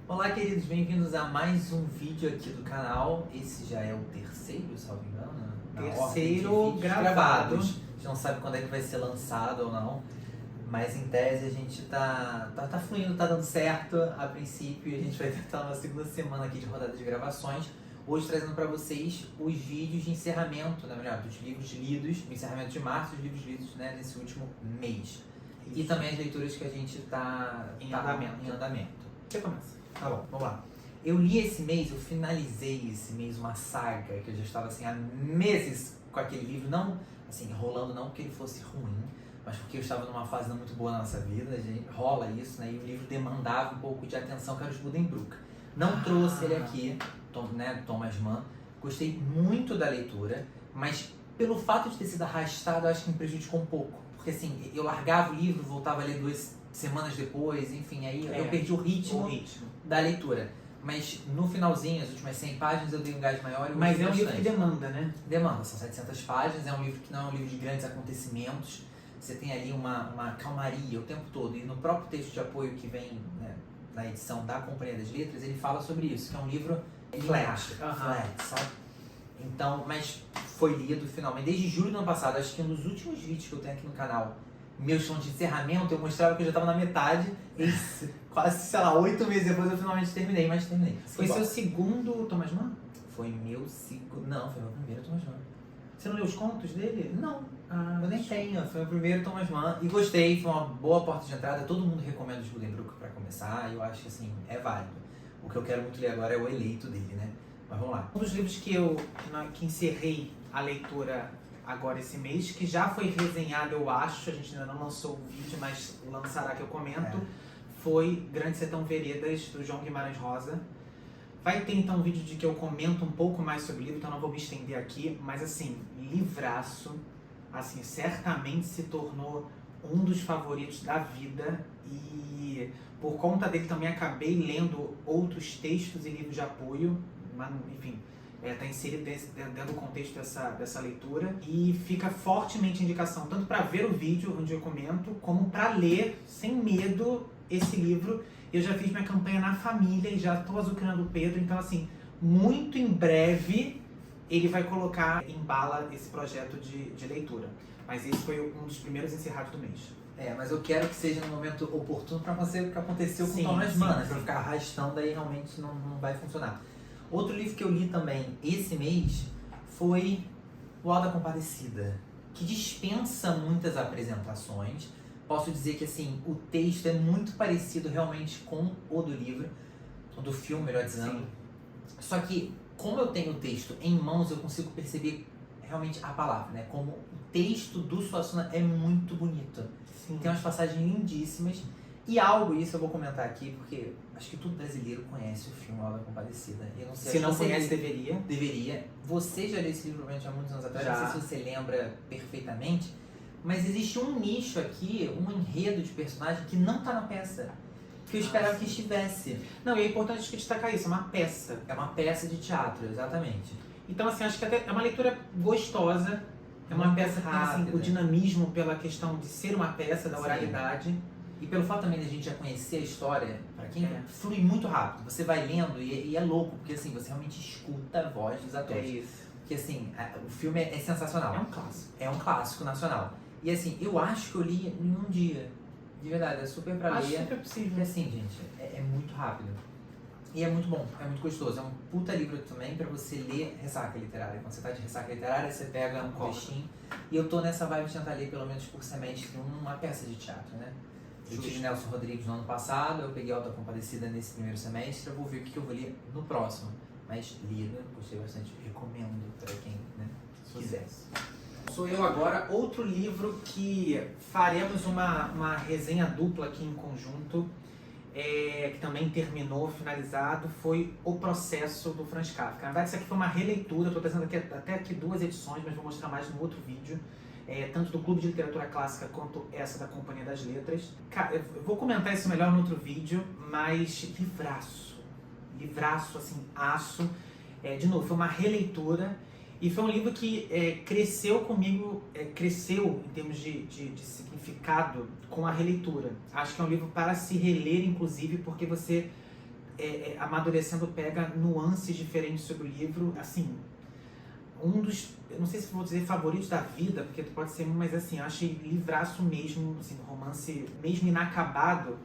Olá, queridos, bem-vindos a mais um vídeo aqui do canal. Esse já é o terceiro, salvo engano, na Terceiro ordem de vídeos gravado. A gente não sabe quando é que vai ser lançado ou não, mas em tese a gente tá fluindo, tá dando certo a princípio, e a gente vai estar na segunda semana aqui de rodada de gravações. Hoje trazendo para vocês os vídeos de encerramento, na verdade, dos livros lidos, o encerramento de março, dos livros lidos, né, nesse último mês. E também as leituras que a gente tá em andamento. Você começa. Tá bom, vamos lá. Eu li esse mês, eu finalizei esse mês uma saga que eu já estava assim há meses com aquele livro, não assim, rolando não porque ele fosse ruim, mas porque eu estava numa fase não muito boa na nossa vida, a gente, rola isso, né? E o livro demandava um pouco de atenção, que era os Buddenbrook. Não trouxe ele aqui, Thomas Mann. Gostei muito da leitura, mas pelo fato de ter sido arrastado, eu acho que me prejudicou um pouco. Porque assim, eu largava o livro, voltava a ler 2 semanas depois, enfim, aí eu perdi o ritmo da leitura. Mas no finalzinho, as últimas 100 páginas, eu dei um gás maior. Mas é um livro que demanda, né? Demanda, são 700 páginas, é um livro que não é um livro de grandes acontecimentos. Você tem ali uma calmaria o tempo todo. E no próprio texto de apoio que vem, né, na edição da Companhia das Letras, ele fala sobre isso, que é um livro flat, sabe? Então, mas foi lido finalmente, desde julho do ano passado. Acho que um dos últimos vídeos que eu tenho aqui no canal, meu chão de encerramento, eu mostrava que eu já estava na metade, e quase, sei lá, 8 meses depois eu finalmente terminei, mas terminei. Foi seu segundo Thomas Mann? Foi meu segundo, não, foi meu primeiro Thomas Mann. Você não leu os contos dele? Não, eu nem tenho, foi meu primeiro Thomas Mann, e gostei, foi uma boa porta de entrada, todo mundo recomenda os Buddenbrook para começar, e eu acho que assim, é válido. O que eu quero muito ler agora é o Eleito dele, né? Mas vamos lá. Um dos livros que encerrei a leitura agora esse mês, que já foi resenhado, eu acho, a gente ainda não lançou o vídeo, mas lançará que eu comento, foi Grande Sertão Veredas, do João Guimarães Rosa. Vai ter então um vídeo de que eu comento um pouco mais sobre o livro, então não vou me estender aqui, mas assim, livraço, assim, certamente se tornou um dos favoritos da vida, e por conta dele também acabei lendo outros textos e livros de apoio, mas, enfim, está inserido dentro do contexto dessa leitura, e fica fortemente indicação tanto para ver o vídeo onde eu comento, como para ler sem medo esse livro. Eu já fiz minha campanha na família e já estou azucrinando o Pedro, então assim, muito em breve ele vai colocar em bala esse projeto de leitura. Mas esse foi um dos primeiros encerrados do mês. Mas eu quero que seja no momento oportuno para acontecer o que aconteceu com o Thomas Mann, para ficar arrastando aí realmente não vai funcionar. Outro livro que eu li também esse mês foi O Auto da Compadecida, que dispensa muitas apresentações. Posso dizer que assim, o texto é muito parecido realmente com o do livro, o do filme, melhor dizendo. Sim. Só que, como eu tenho o texto em mãos, eu consigo perceber realmente a palavra, né? Como o texto do Suassuna é muito bonito. Sim. Tem umas passagens lindíssimas. E algo, isso eu vou comentar aqui, porque acho que todo brasileiro conhece o filme Auto da Compadecida. Eu não sei, se não conhece, deveria. Deveria. Você já leu esse livro provavelmente há muitos anos atrás, não sei se você lembra perfeitamente, mas existe um nicho aqui, um enredo de personagem que não está na peça, que eu esperava que estivesse. Não, e é importante destacar isso, é uma peça. É uma peça de teatro, exatamente. Então, assim, acho que até é uma leitura gostosa, é uma peça que tem assim, o dinamismo pela questão de ser uma peça, da oralidade. E pelo fato também da gente já conhecer a história, para quem flui muito rápido, você vai lendo e é louco, porque assim, você realmente escuta a voz dos atores. É isso. Porque assim, o filme é sensacional. É um clássico. É um clássico nacional. E assim, eu acho que eu li em um dia. De verdade, é super pra ler. Acho super possível. E assim, gente, é muito rápido. E é muito bom, é muito gostoso. É um puta livro também pra você ler ressaca literária. Quando você tá de ressaca literária, você pega um textinho. E eu tô nessa vibe de tentar ler pelo menos por semestre uma peça de teatro, né? Eu tive Nelson Rodrigues no ano passado, eu peguei Auto da Compadecida nesse primeiro semestre, eu vou ver o que eu vou ler no próximo. Mas lido, gostei bastante, recomendo para quem quiser. Sou eu agora, outro livro que faremos uma resenha dupla aqui em conjunto, que também terminou, finalizado, foi O Processo, do Franz Kafka. Na verdade, isso aqui foi uma releitura, estou trazendo até aqui 2 edições, mas vou mostrar mais no outro vídeo. Tanto do Clube de Literatura Clássica quanto essa da Companhia das Letras. Cara, eu vou comentar isso melhor no outro vídeo, mas livraço, assim, aço. De novo, foi uma releitura e foi um livro que cresceu comigo, cresceu em termos de significado com a releitura. Acho que é um livro para se reler, inclusive, porque você amadurecendo, pega nuances diferentes sobre o livro, assim, um dos, eu não sei se vou dizer favoritos da vida, porque pode ser, mas assim, eu achei livraço mesmo, assim, romance mesmo inacabado,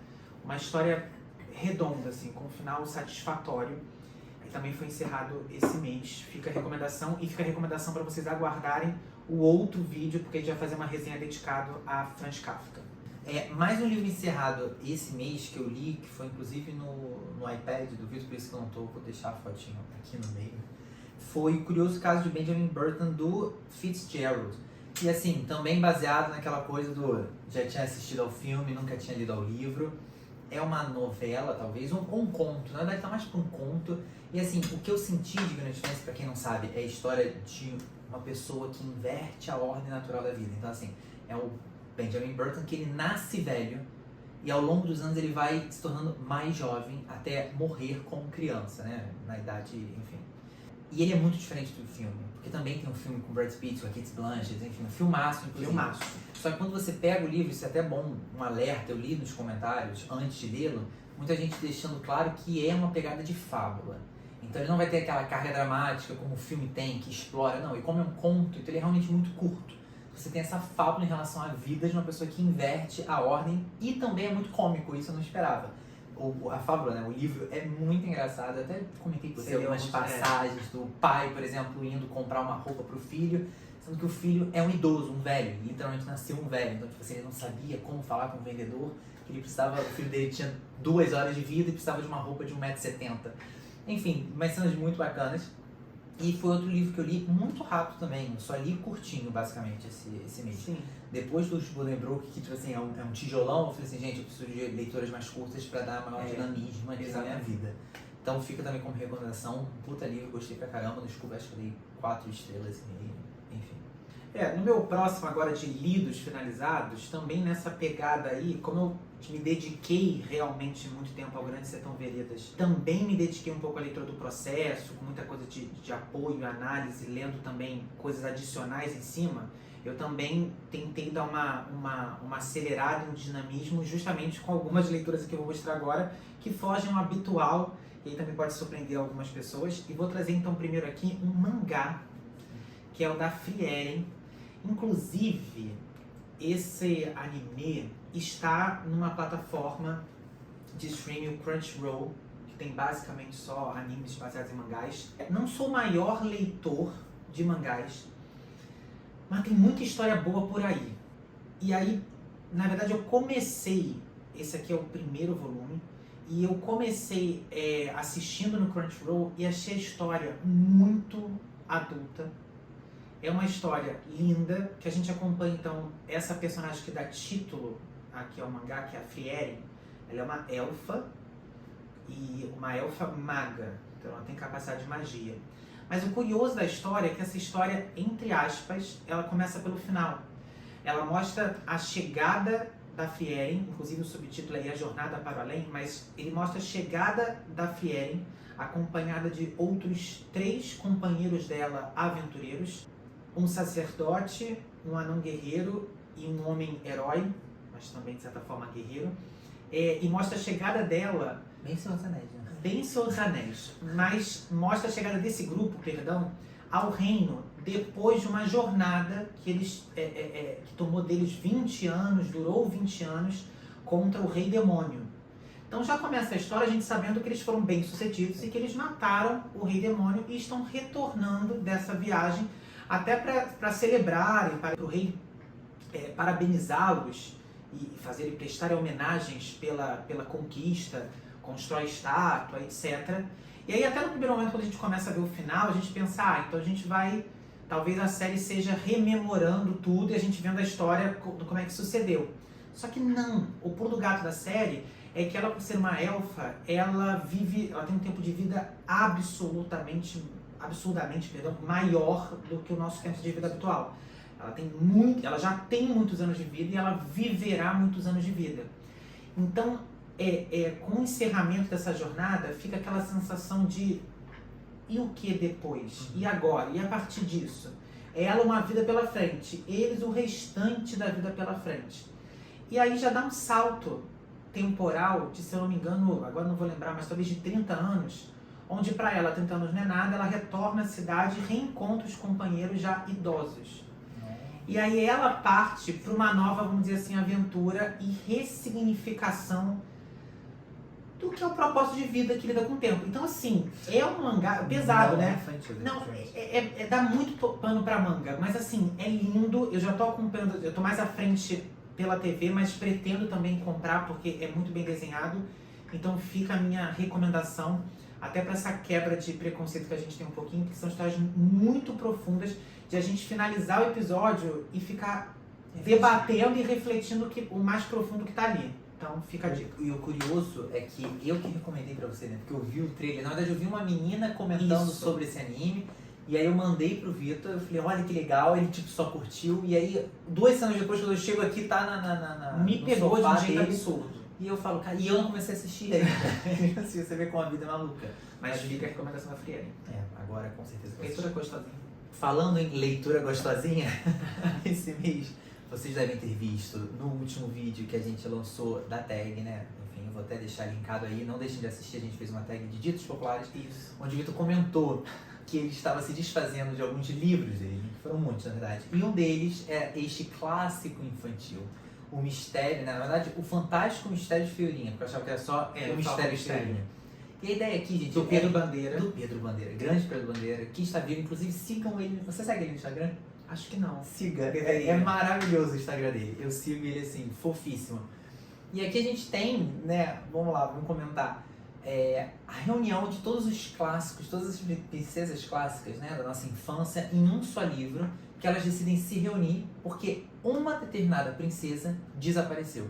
uma história redonda, assim, com um final satisfatório. E também foi encerrado esse mês. Fica a recomendação, e fica a recomendação para vocês aguardarem o outro vídeo, porque a gente vai fazer uma resenha dedicada a Franz Kafka. Mais um livro encerrado esse mês que eu li, que foi inclusive no iPad do Vitor, por isso que eu não tô, vou deixar a fotinho aqui no meio, foi O Curioso Caso de Benjamin Burton, do Fitzgerald. E assim, também baseado naquela coisa do já tinha assistido ao filme, nunca tinha lido ao livro. É uma novela, talvez, ou um conto, na verdade tá mais pra um conto. E assim, o que eu senti de Grande Diferença, pra quem não sabe, é a história de uma pessoa que inverte a ordem natural da vida. Então assim, é o Benjamin Burton, que ele nasce velho e ao longo dos anos ele vai se tornando mais jovem até morrer como criança, né? Na idade, enfim. E ele é muito diferente do filme, porque também tem um filme com Brad Pitt, com a Kate Blanchett, enfim, um filmaço, inclusive. Filmaço. Só que quando você pega o livro, isso é até bom, um alerta, eu li nos comentários antes de lê-lo, muita gente deixando claro que é uma pegada de fábula. Então ele não vai ter aquela carga dramática como o filme tem, que explora, não. E como é um conto, então ele é realmente muito curto. Você tem essa fábula em relação à vida de uma pessoa que inverte a ordem, e também é muito cômico, isso eu não esperava. A fábula, né? O livro é muito engraçado, eu até comentei com você algumas passagens do pai, por exemplo, indo comprar uma roupa pro filho, sendo que o filho é um idoso, um velho, literalmente nasceu um velho, então tipo assim, ele não sabia como falar com o vendedor, que ele precisava, o filho dele tinha 2 horas de vida e precisava de uma roupa de 1,70 m. Enfim, umas cenas muito bacanas. E foi outro livro que eu li muito rápido também, eu só li curtinho, basicamente, esse mês. Sim. Depois do Buddenbrook, que tipo assim, é um tijolão, eu falei assim, gente, eu preciso de leituras mais curtas para dar maior dinamismo aqui na minha vida. Então fica também como recomendação, um puta livro, gostei pra caramba, no Scooby acho que eu dei 4 estrelas e meio, enfim. No meu próximo agora de lidos finalizados, também nessa pegada aí, como eu me dediquei realmente muito tempo ao Grande Sertão Veredas, também me dediquei um pouco à leitura do processo, com muita coisa de apoio, análise, lendo também coisas adicionais em cima, eu também tentei dar uma acelerada, um dinamismo, justamente com algumas leituras que eu vou mostrar agora, que fogem ao habitual, e aí também pode surpreender algumas pessoas. E vou trazer então primeiro aqui um mangá, que é o da Frieren. Inclusive, esse anime está numa plataforma de streaming, o Crunchyroll, que tem basicamente só animes baseados em mangás. Não sou o maior leitor de mangás, mas tem muita história boa por aí. E aí, na verdade, eu comecei, esse aqui é o primeiro volume, e eu comecei assistindo no Crunchyroll e achei a história muito adulta. É uma história linda, que a gente acompanha, então, essa personagem que dá título aqui ao mangá, que é a Frieren. Ela é uma elfa, e uma elfa maga, então ela tem capacidade de magia. Mas o curioso da história é que essa história, entre aspas, ela começa pelo final. Ela mostra a chegada da Frieren, inclusive o subtítulo aí é A Jornada para o Além, mas ele mostra a chegada da Frieren, acompanhada de outros 3 companheiros dela aventureiros, um sacerdote, um anão guerreiro e um homem herói, mas também de certa forma guerreiro, e mostra a chegada dela... Bem Senhor dos Anéis, né? Bem Senhor dos Anéis, mas mostra a chegada desse grupo, ao reino, depois de uma jornada que que tomou deles 20 anos, durou 20 anos, contra o Rei Demônio. Então já começa a história a gente sabendo que eles foram bem sucedidos e que eles mataram o Rei Demônio e estão retornando dessa viagem até para celebrarem, para o rei parabenizá-los e prestarem homenagens pela conquista, constrói estátua, etc. E aí até no primeiro momento, quando a gente começa a ver o final, a gente pensa, então a gente vai, talvez a série seja rememorando tudo e a gente vendo a história, como é que sucedeu. Só que não, o pulo do gato da série é que ela, por ser uma elfa, ela tem um tempo de vida absurdamente maior do que o nosso tempo de vida habitual. Ela já tem muitos anos de vida e ela viverá muitos anos de vida. Então, com o encerramento dessa jornada, fica aquela sensação de e o que depois? E agora? E a partir disso? Ela uma vida pela frente, eles o restante da vida pela frente. E aí já dá um salto temporal de, se eu não me engano, agora não vou lembrar, mas talvez de 30 anos, onde para ela 30 anos não é nada, ela retorna à cidade e reencontra os companheiros já idosos. E aí ela parte para uma nova, vamos dizer assim, aventura e ressignificação do que é o propósito de vida que lida com o tempo. Então, assim, é um mangá pesado, né? Não, dá muito pano pra manga, mas assim, é lindo. Eu já tô acompanhando, eu tô mais à frente pela TV, mas pretendo também comprar porque é muito bem desenhado. Então fica a minha recomendação, até para essa quebra de preconceito que a gente tem um pouquinho, porque são histórias muito profundas, de a gente finalizar o episódio e ficar debatendo e refletindo o mais profundo que tá ali. Então fica a dica. E o curioso é que eu que recomendei pra você, né? Porque eu vi o trailer. Na verdade, eu vi uma menina comentando sobre esse anime. E aí eu mandei pro Vitor, eu falei, olha que legal, ele tipo só curtiu. E aí, 2 semanas depois, quando eu chego aqui, tá Me pegou de um jeito absurdo. E eu falo, cara, e eu não comecei a assistir ainda. Você vê como a vida é maluca. Mas fica a recomendação da Friele. Agora com certeza. Leitura gostosinha. Falando em leitura gostosinha, esse mês vocês devem ter visto no último vídeo que a gente lançou da tag, né? Enfim, eu vou até deixar linkado aí, não deixem de assistir, a gente fez uma tag de ditos populares. Isso. Onde o Vitor comentou que ele estava se desfazendo de alguns livros dele, que foram muitos na verdade. E um deles é este clássico infantil, o mistério, né? Na verdade, o fantástico mistério de Fiorinha, porque eu achava que era só o mistério de Fiorinha. E a ideia aqui, gente, do Pedro Bandeira. Do Pedro Bandeira, grande Pedro Bandeira, que está vivo, inclusive sigam ele. Você segue ele no Instagram? Acho que não. Siga, é maravilhoso o Instagram dele. Eu sigo ele assim, fofíssimo. E aqui a gente tem, né, vamos lá, vamos comentar, a reunião de todos os clássicos, todas as princesas clássicas, né, da nossa infância, em um só livro, que elas decidem se reunir porque uma determinada princesa desapareceu.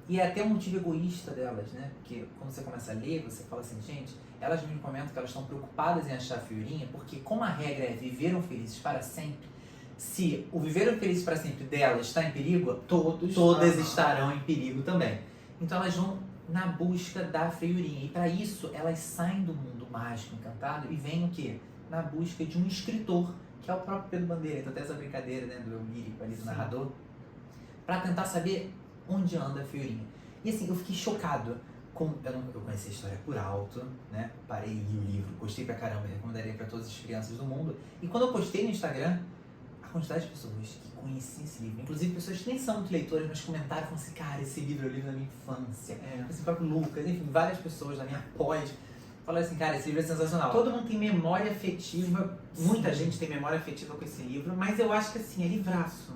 E é até um motivo egoísta delas, né? Porque quando você começa a ler, você fala assim, gente, elas me comentam que elas estão preocupadas em achar a Fiorinha, porque como a regra é viveram felizes para sempre, se o viveram felizes para sempre delas está em perigo, todas estarão em perigo também. Então elas vão na busca da Fiorinha. E para isso, elas saem do mundo mágico, encantado, e vêm o quê? Na busca de um escritor, que é o próprio Pedro Bandeira. Então tem essa brincadeira, né, do eu lírico ali, do narrador, para tentar saber onde anda a Fiorinha. E assim, eu fiquei chocado. Eu conheci a história por alto, né? Parei e li o livro, gostei pra caramba, recomendaria pra todas as crianças do mundo. E quando eu postei no Instagram, a quantidade de pessoas que conheciam esse livro, inclusive pessoas que nem são muito leitoras, mas comentaram, falaram assim, cara, esse livro é o livro da minha infância. Esse próprio Lucas, enfim, várias pessoas da minha pós falaram assim, cara, esse livro é sensacional. Todo mundo tem memória afetiva, muita gente tem memória afetiva com esse livro, mas eu acho que assim, é livraço.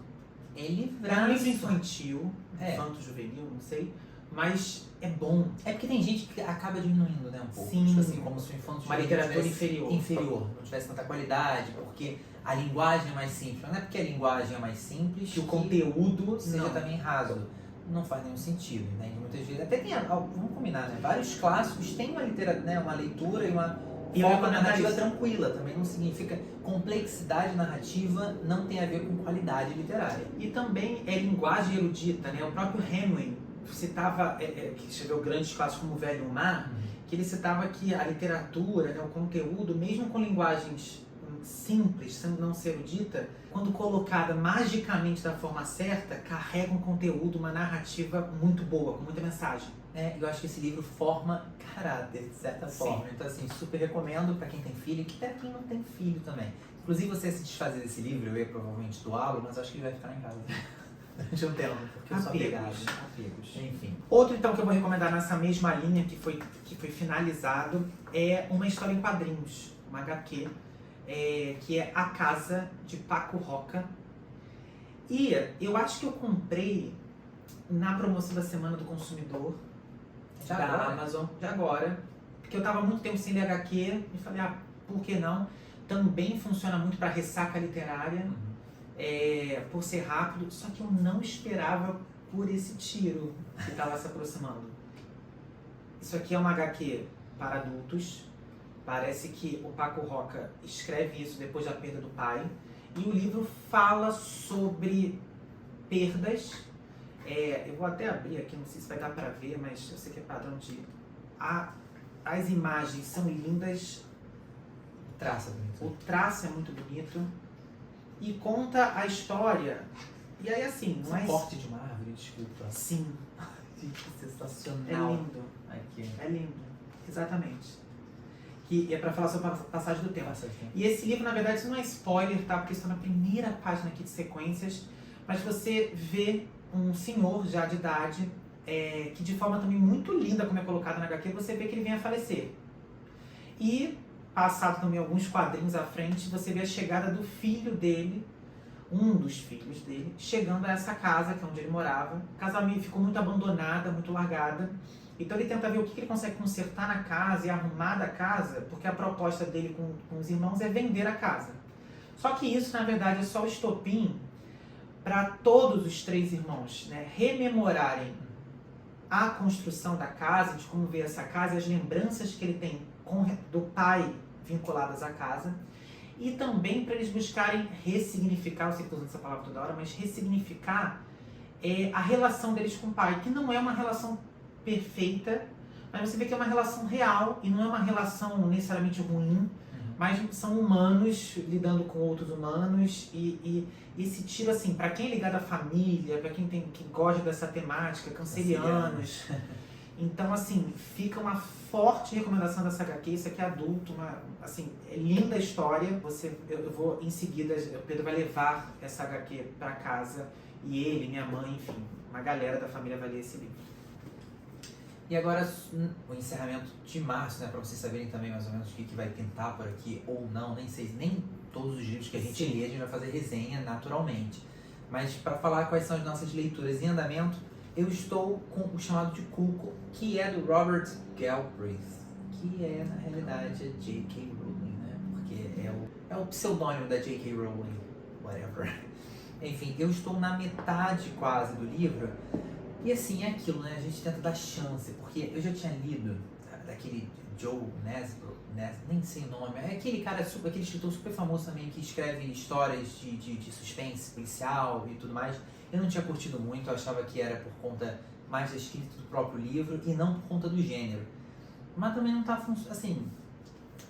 É livraço. É um livro infantil, infanto-juvenil, não sei, mas é bom. É porque tem gente que acaba diminuindo, né, um pouco. Sim. Tipo assim, como se o infanto uma literatura inferior. Não tivesse tanta qualidade, porque a linguagem é mais simples. Mas não é porque a linguagem é mais simples que o conteúdo seja também raso. Não faz nenhum sentido, né? Muitas vezes, até tem, vamos combinar, né? Vários clássicos têm uma literatura, né? Uma leitura e uma forma narrativa tranquila. Também não significa complexidade narrativa, não tem a ver com qualidade literária. E também é linguagem erudita, né? O próprio Hemingway citava, que escreveu grandes clássicos como O Velho Mar, que ele citava que a literatura, né, o conteúdo, mesmo com linguagens simples, sem não ser erudita, quando colocada magicamente da forma certa, carrega um conteúdo, uma narrativa muito boa, com muita mensagem. Eu acho que esse livro forma caráter, de certa forma. Então, assim, super recomendo para quem tem filho e que até quem não tem filho também. Inclusive, você se desfazer desse livro, eu ia provavelmente doá-lo, mas acho que ele vai ficar lá em casa. Durante um tempo, porque eu sou apegado. Enfim. Outro, então, que eu vou recomendar nessa mesma linha, que foi finalizado, é uma história em quadrinhos, uma HQ, que é A Casa de Paco Roca. E eu acho que eu comprei na promoção da Semana do Consumidor, da Amazon, de agora, porque eu tava muito tempo sem ler HQ, e falei, por que não? Também funciona muito para ressaca literária, por ser rápido, só que eu não esperava por esse tiro que estava se aproximando. Isso aqui é uma HQ para adultos, parece que o Paco Roca escreve isso depois da perda do pai, e o livro fala sobre perdas. Eu vou até abrir aqui, não sei se vai dar para ver, mas eu sei que é padrão de... As imagens são lindas, o traço é muito bonito, e conta a história. E aí assim, não é... Porte de uma árvore, desculpa. Sim. Que sensacional. É lindo. Aqui. É lindo. Exatamente. Que é pra falar sobre a passagem do tempo. E esse livro, na verdade, isso não é spoiler, tá? Porque isso tá na primeira página aqui de sequências. Mas você vê um senhor já de idade, que de forma também muito linda, como é colocado na HQ, você vê que ele vem a falecer. E, passado também alguns quadrinhos à frente, você vê a chegada do filho dele, um dos filhos dele, chegando a essa casa, que é onde ele morava. A casa ficou muito abandonada, muito largada. Então ele tenta ver o que ele consegue consertar na casa e arrumar da casa, porque a proposta dele com os irmãos é vender a casa. Só que isso, na verdade, é só o estopim para todos os 3 irmãos, né, rememorarem a construção da casa, de como ver essa casa e as lembranças que ele tem do pai vinculadas à casa. E também para eles buscarem ressignificar, eu sei que estou usando essa palavra toda hora, mas ressignificar a relação deles com o pai, que não é uma relação perfeita, mas você vê que é uma relação real e não é uma relação necessariamente ruim, mas são humanos lidando com outros humanos e esse tiro, assim, para quem é ligado à família, para quem gosta dessa temática, cancerianos. Então, assim, fica uma forte recomendação dessa HQ. Isso aqui é adulto, assim, é linda a história. Eu vou em seguida, o Pedro vai levar essa HQ para casa e ele, minha mãe, enfim, uma galera da família vai ler esse livro. E agora o encerramento de março, né, para vocês saberem também mais ou menos o que vai pintar por aqui ou não, nem todos os livros que a gente lê a gente vai fazer resenha naturalmente. Mas para falar quais são as nossas leituras em andamento, eu estou com o chamado de Cuco, que é do Robert Galbraith, que é na realidade a J.K. Rowling, né, porque é o pseudônimo da J.K. Rowling, whatever. Enfim, eu estou na metade quase do livro. E assim, é aquilo, né? A gente tenta dar chance, porque eu já tinha lido daquele Joe Nesbro, nem sei o nome, é aquele cara, aquele escritor super famoso também que escreve histórias de suspense policial e tudo mais. Eu não tinha curtido muito, eu achava que era por conta mais da escrita do próprio livro e não por conta do gênero. Mas também não tá, assim,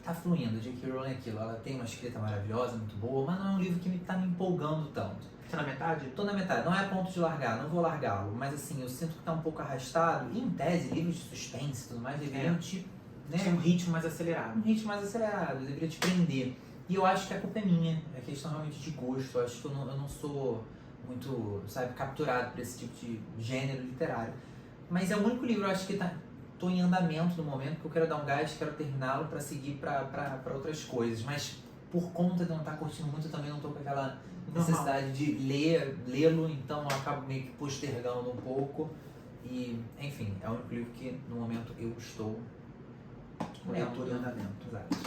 tá fluindo. A J.K. Rowling é aquilo, ela tem uma escrita maravilhosa, muito boa, mas não é um livro que tá me empolgando tanto. Tá na metade? Tô na metade, não é a ponto de largar, não vou largá-lo, mas assim, eu sinto que tá um pouco arrastado, e em tese, livros de suspense e tudo mais deveriam te... Né, um ritmo mais acelerado. Um ritmo mais acelerado, deveria te prender. E eu acho que a culpa é minha, é questão realmente de gosto, eu acho que eu não sou muito, sabe, capturado por esse tipo de gênero literário. Mas é o único livro, eu acho que tô em andamento no momento, porque eu quero dar um gás, quero terminá-lo para seguir para outras coisas, mas por conta de não estar curtindo muito, eu também não tô com aquela necessidade de lê-lo, então eu acabo meio que postergando um pouco. E, enfim, é o único livro que no momento eu estou com leitura em andamento. Exato.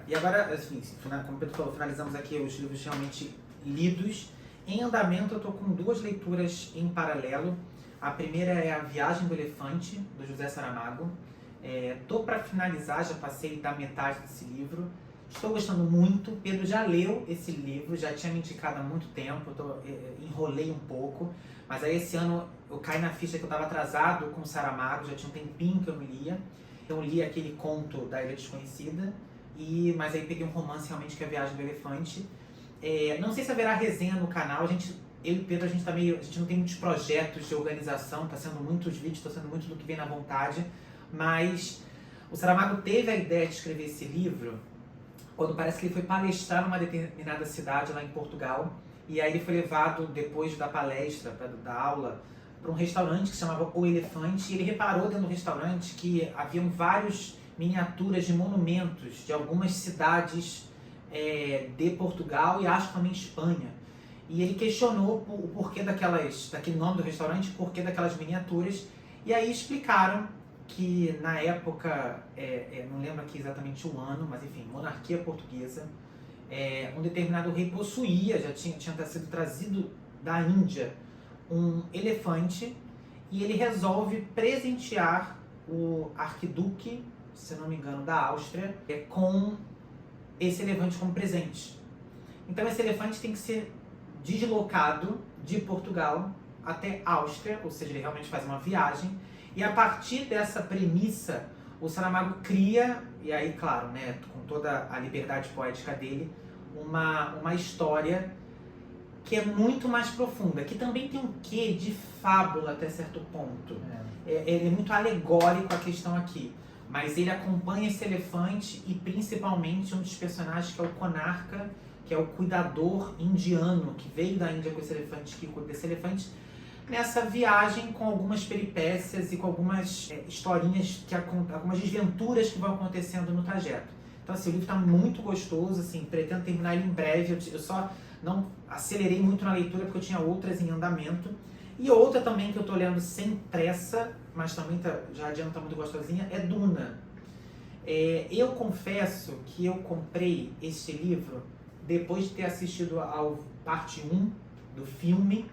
E agora, assim, como o Pedro falou, finalizamos aqui os livros realmente lidos. Em andamento, eu estou com 2 leituras em paralelo. A primeira é A Viagem do Elefante, do José Saramago. Tô para finalizar, já passei da metade desse livro. Estou gostando muito. Pedro já leu esse livro, já tinha me indicado há muito tempo, enrolei um pouco. Mas aí esse ano eu caí na ficha que eu estava atrasado com o Saramago, já tinha um tempinho que eu não lia. Eu li aquele conto da Ilha Desconhecida, mas aí peguei um romance realmente que é A Viagem do Elefante. Não sei se haverá resenha no canal, eu e o Pedro, a gente não tem muitos projetos de organização, está sendo muitos vídeos, está sendo muito do que vem na vontade, mas o Saramago teve a ideia de escrever esse livro quando parece que ele foi palestrar numa determinada cidade lá em Portugal, e aí ele foi levado, depois da palestra, da aula, para um restaurante que se chamava O Elefante, e ele reparou dentro do restaurante que haviam vários miniaturas de monumentos de algumas cidades de Portugal e acho que também Espanha. E ele questionou o porquê daquele nome do restaurante, o porquê daquelas miniaturas, e aí explicaram que na época, não lembro aqui exatamente o ano, mas enfim, monarquia portuguesa, um determinado rei possuía, já tinha sido trazido da Índia, um elefante, e ele resolve presentear o arquiduque, se não me engano, da Áustria, com esse elefante como presente. Então esse elefante tem que ser deslocado de Portugal até Áustria, ou seja, ele realmente faz uma viagem, e a partir dessa premissa, o Saramago cria, e aí, claro, né, com toda a liberdade poética dele, uma história que é muito mais profunda, que também tem um quê de fábula até certo ponto. Ele é muito alegórico a questão aqui, mas ele acompanha esse elefante e principalmente um dos personagens que é o Konarka, que é o cuidador indiano que veio da Índia com esse elefante, que cuida desse elefante, nessa viagem com algumas peripécias e com algumas historinhas, algumas desventuras que vão acontecendo no trajeto. Então assim, o livro está muito gostoso, assim, pretendo terminar ele em breve, eu só não acelerei muito na leitura porque eu tinha outras em andamento. E outra também que eu estou lendo sem pressa, mas também já adianta, muito gostosinha, é Duna. Eu confesso que eu comprei este livro depois de ter assistido ao parte 1 do filme.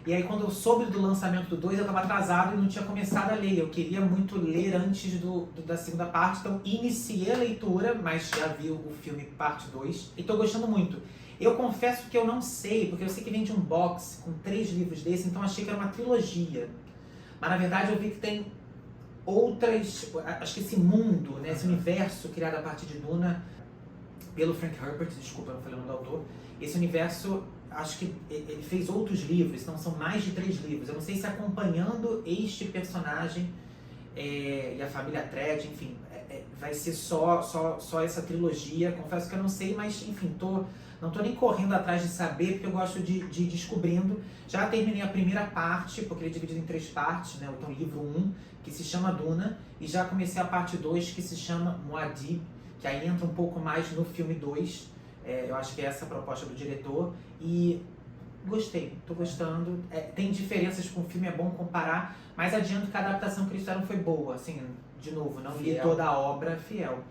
E aí quando eu soube do lançamento do 2, eu estava atrasado e não tinha começado a ler. Eu queria muito ler antes da segunda parte, então iniciei a leitura, mas já vi o filme parte 2 e estou gostando muito. Eu confesso que eu não sei, porque eu sei que vem de um box com 3 livros desse, então achei que era uma trilogia. Mas na verdade eu vi que tem outras, acho que esse mundo, né, esse universo criado a partir de Duna, pelo Frank Herbert, desculpa, não falei o nome do autor, esse universo, acho que ele fez outros livros, então são mais de 3 livros. Eu não sei se acompanhando este personagem e a família Tread, enfim, vai ser só essa trilogia. Confesso que eu não sei, mas enfim, não tô nem correndo atrás de saber, porque eu gosto de ir descobrindo. Já terminei a primeira parte, porque ele é dividido em 3 partes, né? Então, livro 1, que se chama Duna, e já comecei a parte 2, que se chama Muad'Dib, que aí entra um pouco mais no filme 2. Eu acho que é essa a proposta do diretor, e gostei, tô gostando. Tem diferenças com o filme, é bom comparar, mas adianto que a adaptação que eles fizeram foi boa, assim, de novo, não li toda a obra, fiel.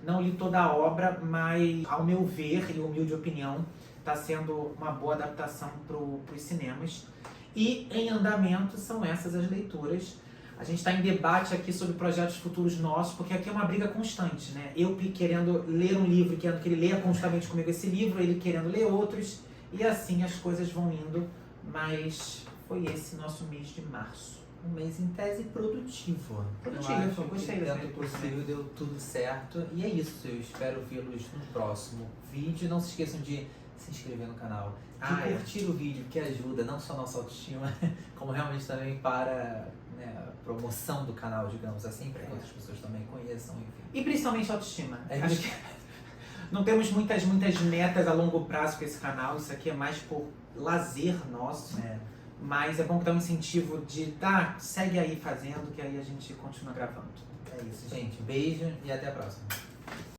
Não li toda a obra, mas, ao meu ver e humilde opinião, está sendo uma boa adaptação para os cinemas. E em andamento são essas as leituras. A gente está em debate aqui sobre projetos futuros nossos, porque aqui é uma briga constante, né? Eu querendo ler um livro, querendo que ele leia constantemente comigo esse livro, ele querendo ler outros, e assim as coisas vão indo. Mas foi esse nosso mês de março. Um mês em tese produtivo. Eu gostei dessa dentro do possível deu tudo certo. E é isso, eu espero vê-los no próximo vídeo. Não se esqueçam de se inscrever no canal, de curtir o vídeo, que ajuda não só a nossa autoestima, como realmente também para a promoção do canal, digamos assim, para que outras pessoas também conheçam. Enfim. E principalmente a autoestima. Acho que não temos muitas metas a longo prazo com esse canal, isso aqui é mais por lazer nosso. Mas é bom que dá um incentivo de, segue aí fazendo, que aí a gente continua gravando. É isso, gente. Beijo e até a próxima.